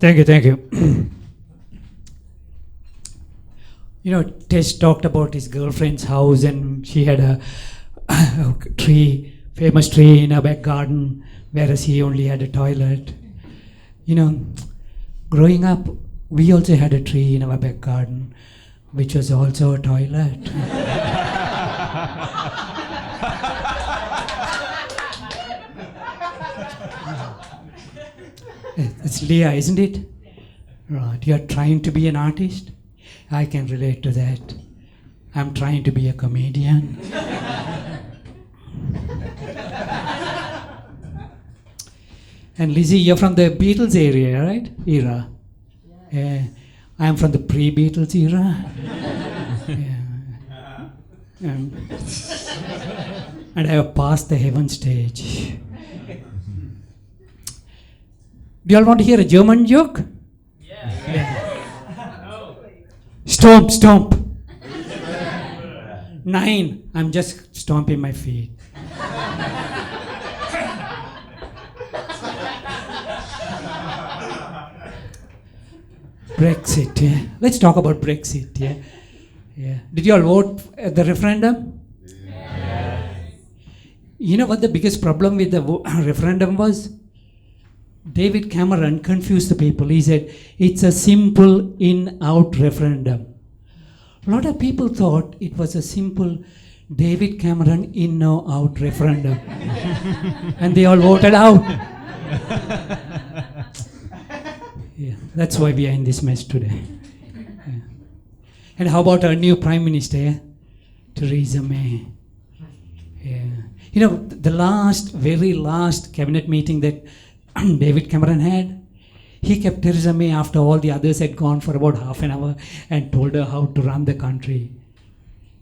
Thank you, thank you. Tess talked about his girlfriend's house, and she had a famous tree in her back garden, whereas he only had a toilet. Growing up, we also had a tree in our back garden, which was also a toilet. It's Leah, isn't it? Right. You're trying to be an artist? I can relate to that. I'm trying to be a comedian. And Lizzie, you're from the Beatles area, right? Era. Yeah. I'm from the pre-Beatles era. Yeah. And I have passed the heaven stage. Do you all want to hear a German joke? Yeah. No. Stomp, stomp. 9. I'm just stomping my feet. Brexit, yeah. Let's talk about Brexit, yeah. Yeah. Did you all vote at the referendum? Yes. You know what the biggest problem with the referendum was? David Cameron confused the people. He said, it's a simple in-out referendum. A lot of people thought it was a simple David Cameron in-no-out referendum. And they all voted out. Yeah, that's why we are in this mess today. Yeah. And how about our new Prime Minister, Theresa May? Yeah. The very last cabinet meeting that David Cameron had, he kept Theresa May after all the others had gone for about half an hour and told her how to run the country.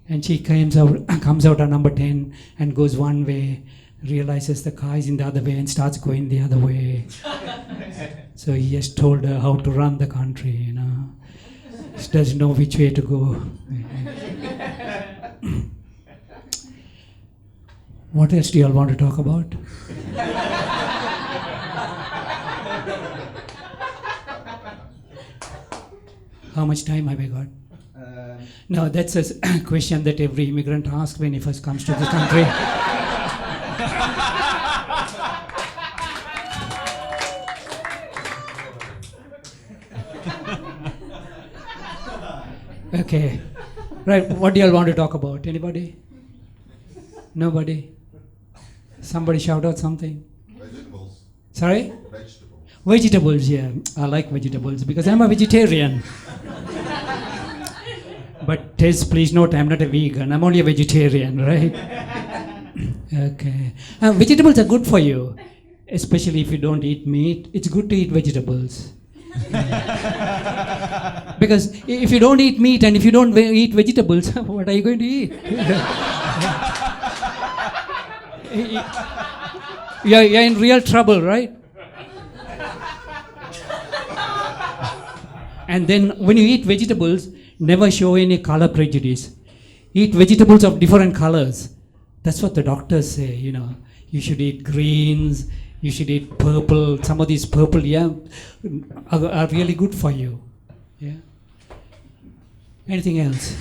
And she comes out on number 10 and goes one way, realizes the car is in the other way and starts going the other way. So he just told her how to run the country, She doesn't know which way to go. What else do you all want to talk about? How much time have I got? No, that's a question that every immigrant asks when he first comes to this country. Okay. Right, what do you all want to talk about? Anybody? Nobody? Somebody shout out something. Vegetables. Sorry? Vegetables. Vegetables, yeah. I like vegetables because I'm a vegetarian. But Tess, please note, I'm not a vegan. I'm only a vegetarian, right? Okay. Vegetables are good for you, especially if you don't eat meat. It's good to eat vegetables. Because if you don't eat meat and if you don't eat vegetables, what are you going to eat? You're in real trouble, right? And then when you eat vegetables, never show any color prejudice. Eat vegetables of different colors. That's what the doctors say, You should eat greens, you should eat purple. Some of these purple, are really good for you. Yeah. Anything else?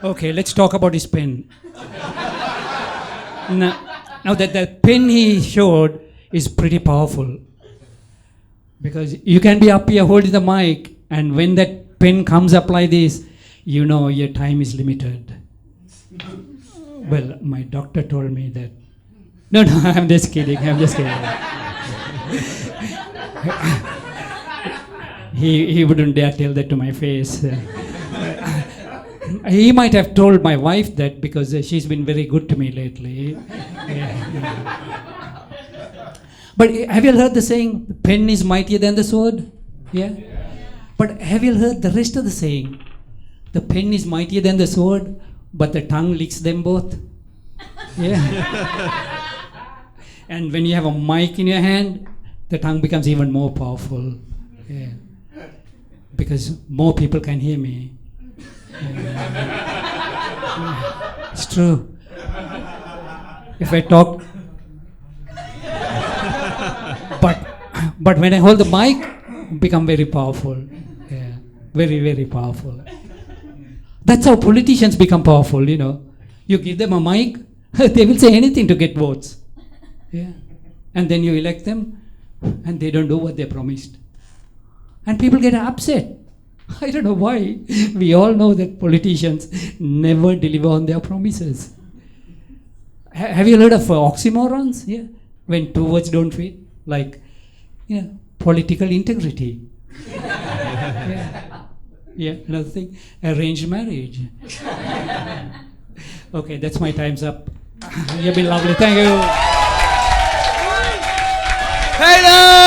Okay, let's talk about his pen. Now that the pen he showed is pretty powerful. Because you can be up here holding the mic, and when that pen comes up like this, your time is limited. Well, my doctor told me that. No, I'm just kidding. He wouldn't dare tell that to my face. He might have told my wife that because she's been very good to me lately. Yeah. But have you heard the saying, the pen is mightier than the sword? Yeah? But have you heard the rest of the saying? The pen is mightier than the sword, but the tongue licks them both. Yeah. And when you have a mic in your hand, the tongue becomes even more powerful. Yeah. Because more people can hear me. Yeah. It's true. If I talk but when I hold the mic, become very powerful. Yeah, very, very powerful. That's how politicians become powerful, you know. You give them a mic, they will say anything to get votes. Yeah. And then you elect them, and they don't do what they promised. And people get upset. I don't know why. We all know that politicians never deliver on their promises. Have you heard of oxymorons? Yeah. When two words don't fit, like, political integrity. Yeah, another thing, arranged marriage. Okay, that's my time's up. You've been lovely. Thank you. Palan!